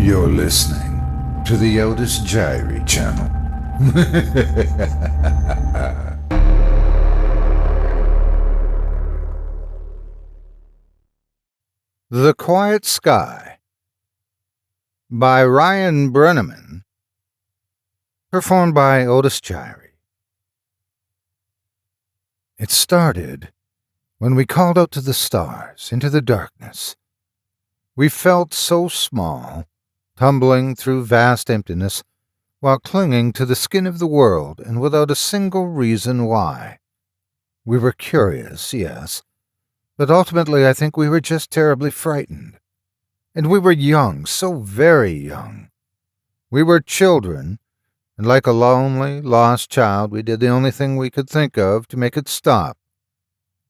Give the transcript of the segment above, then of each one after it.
You're listening to the Otis Jiry channel. The Quiet Sky by BRENNAMAN, performed by Otis Jiry. It started when we called out to the stars, into the darkness. We felt so small, tumbling through vast emptiness, while clinging to the skin of the world, and without a single reason why. We were curious, yes, but ultimately I think we were just terribly frightened. And we were young, so very young. We were children, and like a lonely, lost child, we did the only thing we could think of to make it stop.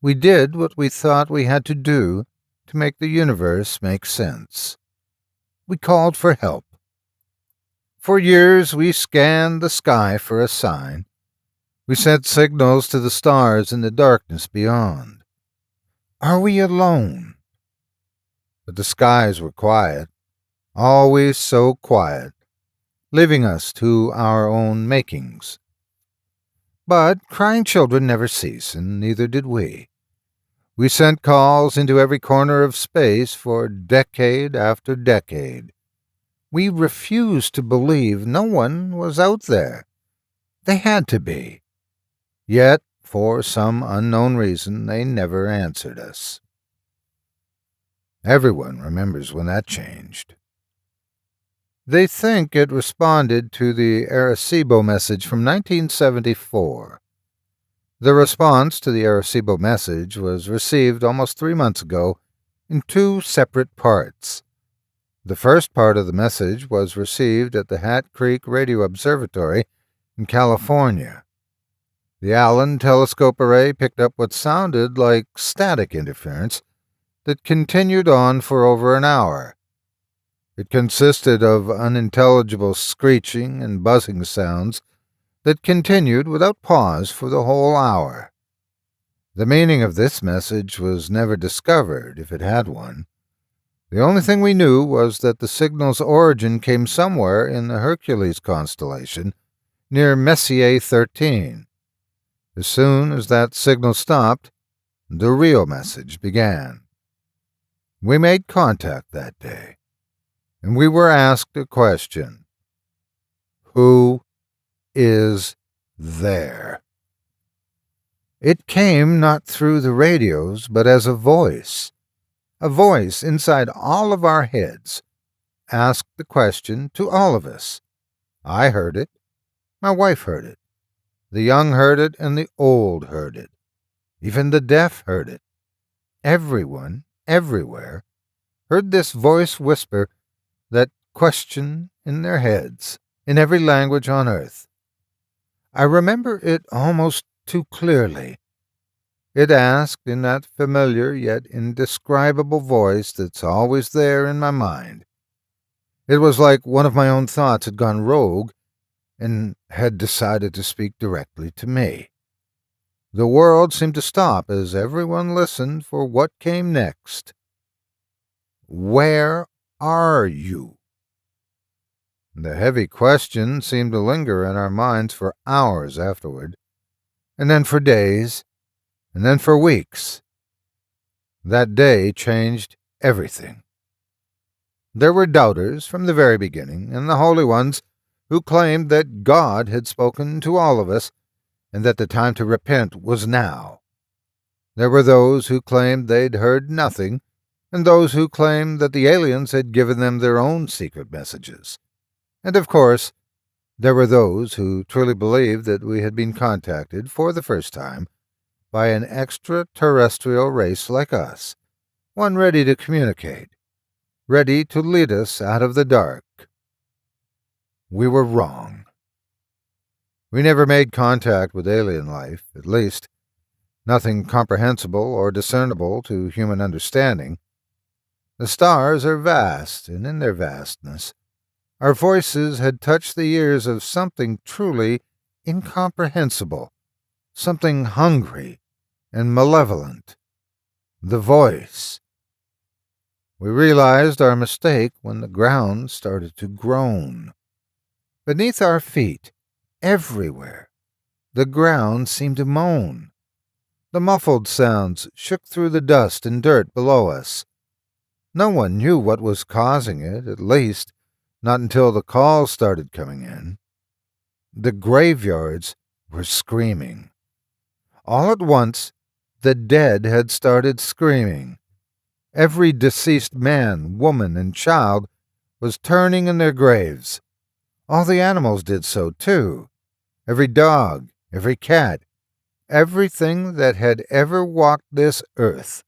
We did what we thought we had to do to make the universe make sense. We called for help. For years we scanned the sky for a sign. We sent signals to the stars in the darkness beyond. Are we alone? But the skies were quiet, always so quiet, leaving us to our own makings. But crying children never cease, and neither did we. We sent calls into every corner of space for decade after decade. We refused to believe no one was out there. They had to be. Yet, for some unknown reason, they never answered us. Everyone remembers when that changed. They think it responded to the Arecibo message from 1974. The response to the Arecibo message was received almost 3 months ago in 2 separate parts. The first part of the message was received at the Hat Creek Radio Observatory in California. The Allen telescope array picked up what sounded like static interference that continued on for over an hour. It consisted of unintelligible screeching and buzzing sounds that continued without pause for the whole hour. The meaning of this message was never discovered, if it had one. The only thing we knew was that the signal's origin came somewhere in the Hercules constellation, near Messier 13. As soon as that signal stopped, the real message began. We made contact that day, and we were asked a question. Who is there? It came not through the radios, but as a voice inside all of our heads, asked the question to all of us. I heard it. My wife heard it. The young heard it, and the old heard it. Even the deaf heard it. Everyone, everywhere, heard this voice whisper that question in their heads, in every language on earth. I remember it almost too clearly. It asked in that familiar yet indescribable voice that's always there in my mind. It was like one of my own thoughts had gone rogue and had decided to speak directly to me. The world seemed to stop as everyone listened for what came next. Where are you? The heavy question seemed to linger in our minds for hours afterward, and then for days, and then for weeks. That day changed everything. There were doubters from the very beginning, and the holy ones who claimed that God had spoken to all of us, and that the time to repent was now. There were those who claimed they'd heard nothing, and those who claimed that the aliens had given them their own secret messages. And of course, there were those who truly believed that we had been contacted for the first time by an extraterrestrial race like us, one ready to communicate, ready to lead us out of the dark. We were wrong. We never made contact with alien life, at least nothing comprehensible or discernible to human understanding. The stars are vast, and in their vastness, our voices had touched the ears of something truly incomprehensible, something hungry and malevolent. The voice. We realized our mistake when the ground started to groan. Beneath our feet, everywhere, the ground seemed to moan. The muffled sounds shook through the dust and dirt below us. No one knew what was causing it, at least not until the calls started coming in. The graveyards were screaming. All at once, the dead had started screaming. Every deceased man, woman, and child was turning in their graves. All the animals did so, too. Every dog, every cat, everything that had ever walked this earth.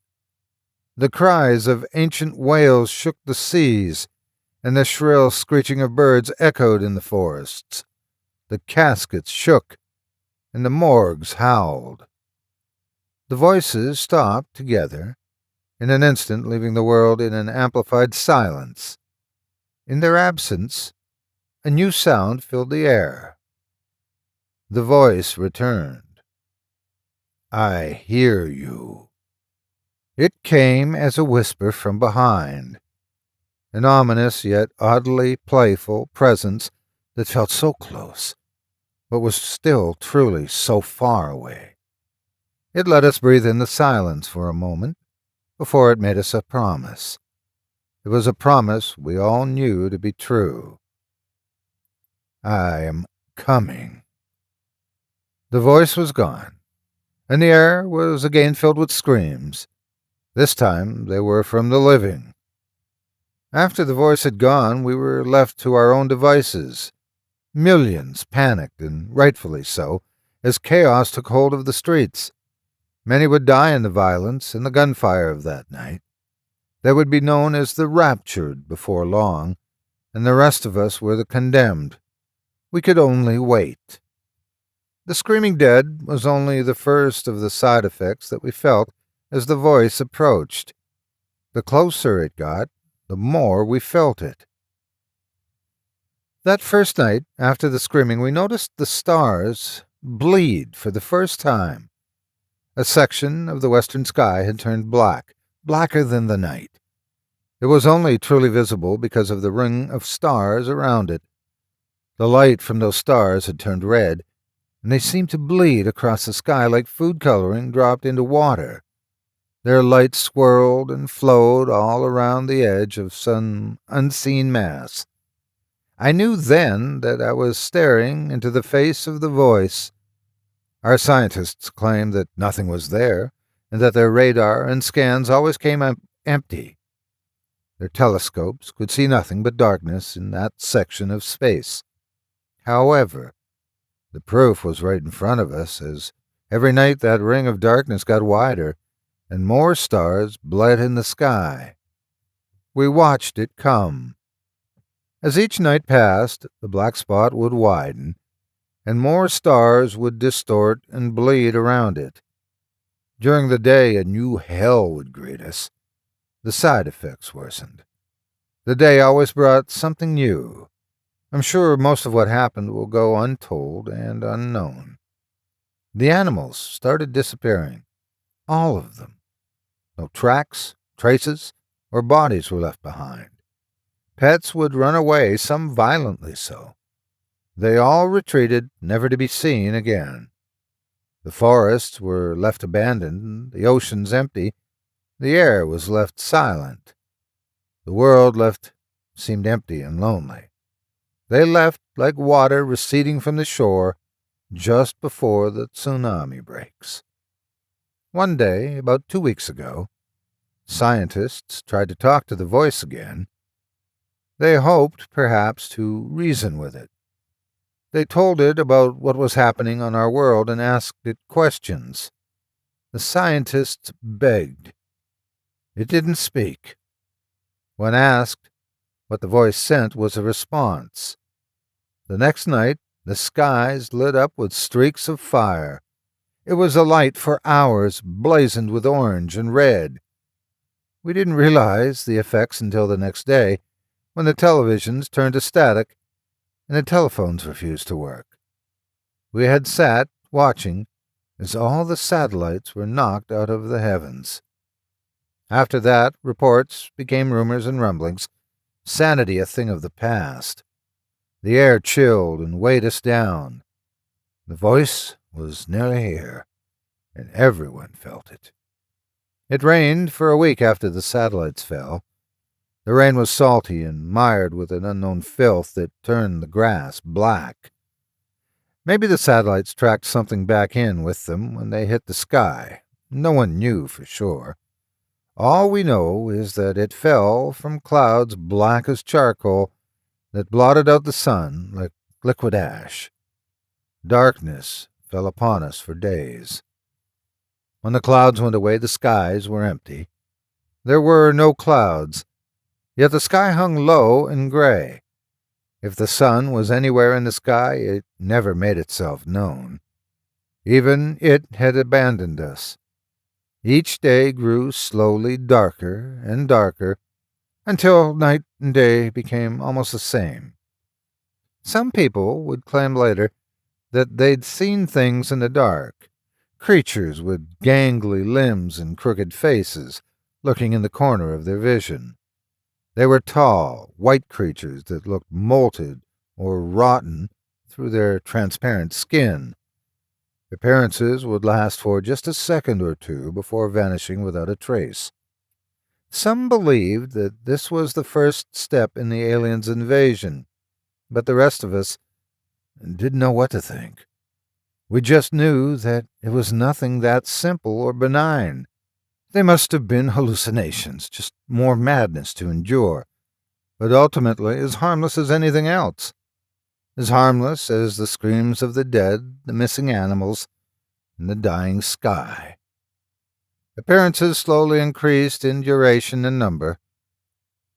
The cries of ancient whales shook the seas, and the shrill screeching of birds echoed in the forests. The caskets shook, and the morgues howled. The voices stopped together, in an instant leaving the world in an amplified silence. In their absence, a new sound filled the air. The voice returned. "I hear you." It came as a whisper from behind, an ominous yet oddly playful presence that felt so close, but was still truly so far away. It let us breathe in the silence for a moment before it made us a promise. It was a promise we all knew to be true. "I am coming." The voice was gone, and the air was again filled with screams. This time they were from the living. After the voice had gone, we were left to our own devices. Millions panicked, and rightfully so, as chaos took hold of the streets. Many would die in the violence and the gunfire of that night. They would be known as the raptured before long, and the rest of us were the condemned. We could only wait. The screaming dead was only the first of the side effects that we felt as the voice approached. The closer it got, the more we felt it. That first night, after the screaming, we noticed the stars bleed for the first time. A section of the western sky had turned black, blacker than the night. It was only truly visible because of the ring of stars around it. The light from those stars had turned red, and they seemed to bleed across the sky like food coloring dropped into water. Their light swirled and flowed all around the edge of some unseen mass. I knew then that I was staring into the face of the voice. Our scientists claimed that nothing was there, and that their radar and scans always came up empty. Their telescopes could see nothing but darkness in that section of space. However, the proof was right in front of us, as every night that ring of darkness got wider, and more stars bled in the sky. We watched it come. As each night passed, the black spot would widen, and more stars would distort and bleed around it. During the day, a new hell would greet us. The side effects worsened. The day always brought something new. I'm sure most of what happened will go untold and unknown. The animals started disappearing. All of them. No tracks, traces, or bodies were left behind. Pets would run away, some violently so. They all retreated, never to be seen again. The forests were left abandoned, the oceans empty, the air was left silent. The world seemed empty and lonely. They left like water receding from the shore just before the tsunami breaks. One day, about 2 weeks ago, scientists tried to talk to the voice again. They hoped, perhaps, to reason with it. They told it about what was happening on our world and asked it questions. The scientists begged. It didn't speak. When asked, what the voice sent was a response. The next night, the skies lit up with streaks of fire. It was alight for hours, blazoned with orange and red. We didn't realize the effects until the next day, when the televisions turned to static and the telephones refused to work. We had sat watching as all the satellites were knocked out of the heavens. After that, reports became rumors and rumblings, sanity a thing of the past. The air chilled and weighed us down. The voice was nearly here, and everyone felt it. It rained for a week after the satellites fell. The rain was salty and mired with an unknown filth that turned the grass black. Maybe the satellites tracked something back in with them when they hit the sky. No one knew for sure. All we know is that it fell from clouds black as charcoal that blotted out the sun like liquid ash. Darkness fell upon us for days. When the clouds went away, the skies were empty. There were no clouds, yet the sky hung low and gray. If the sun was anywhere in the sky, it never made itself known. Even it had abandoned us. Each day grew slowly darker and darker, until night and day became almost the same. Some people would claim later that they'd seen things in the dark, creatures with gangly limbs and crooked faces lurking in the corner of their vision. They were tall, white creatures that looked molted or rotten through their transparent skin. Appearances would last for just a second or two before vanishing without a trace. Some believed that this was the first step in the aliens' invasion, but the rest of us didn't know what to think. We just knew that it was nothing that simple or benign. They must have been hallucinations, just more madness to endure, but ultimately as harmless as anything else. As harmless as the screams of the dead, the missing animals, and the dying sky. Appearances slowly increased in duration and number.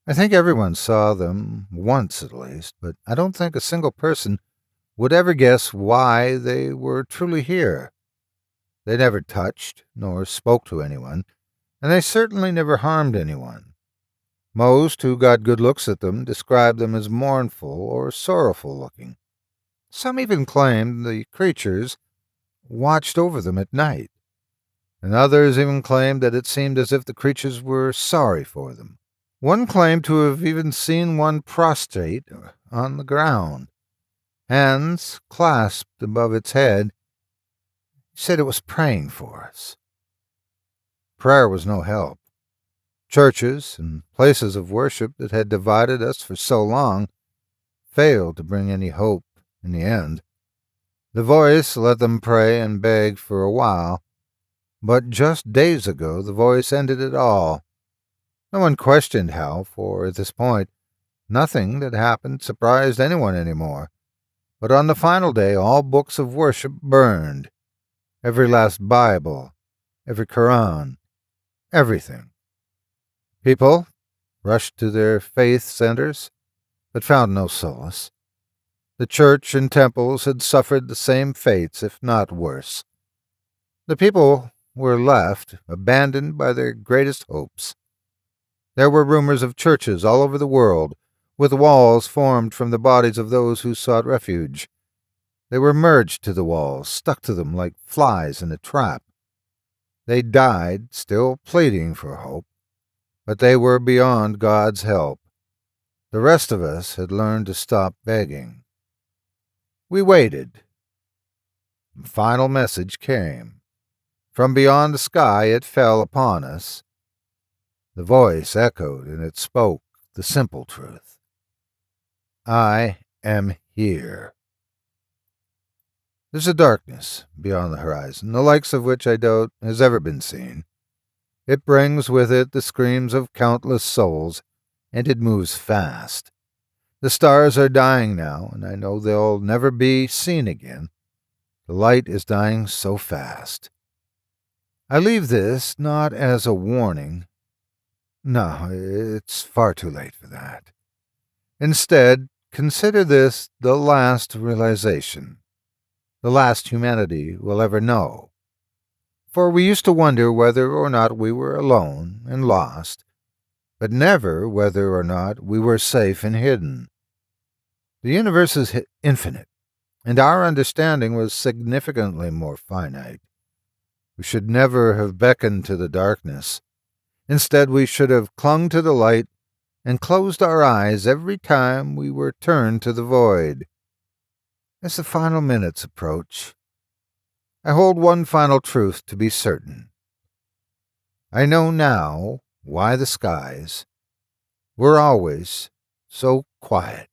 I think everyone saw them once at least, but I don't think a single person would ever guess why they were truly here. They never touched nor spoke to anyone, and they certainly never harmed anyone. Most who got good looks at them described them as mournful or sorrowful looking. Some even claimed the creatures watched over them at night, and others even claimed that it seemed as if the creatures were sorry for them. One claimed to have even seen one prostrate on the ground, hands clasped above its head. He said it was praying for us. Prayer was no help. Churches and places of worship that had divided us for so long failed to bring any hope in the end. The voice let them pray and beg for a while, but just days ago the voice ended it all. No one questioned how, for at this point, nothing that happened surprised anyone anymore. But on the final day, all books of worship burned. Every last Bible, every Quran, everything. People rushed to their faith centers, but found no solace. The church and temples had suffered the same fates, if not worse. The people were left, abandoned by their greatest hopes. There were rumors of churches all over the world, with walls formed from the bodies of those who sought refuge. They were merged to the walls, stuck to them like flies in a trap. They died, still pleading for hope, but they were beyond God's help. The rest of us had learned to stop begging. We waited. The final message came. From beyond the sky it fell upon us. The voice echoed, and it spoke the simple truth. I am here. There's a darkness beyond the horizon, the likes of which I doubt has ever been seen. It brings with it the screams of countless souls, and it moves fast. The stars are dying now, and I know they'll never be seen again. The light is dying so fast. I leave this not as a warning. No, it's far too late for that. Instead, consider this the last realization, the last humanity will ever know. For we used to wonder whether or not we were alone and lost, but never whether or not we were safe and hidden. The universe is infinite, and our understanding was significantly more finite. We should never have beckoned to the darkness. Instead, we should have clung to the light and closed our eyes every time we were turned to the void. As the final minutes approach, I hold one final truth to be certain. I know now why the skies were always so quiet.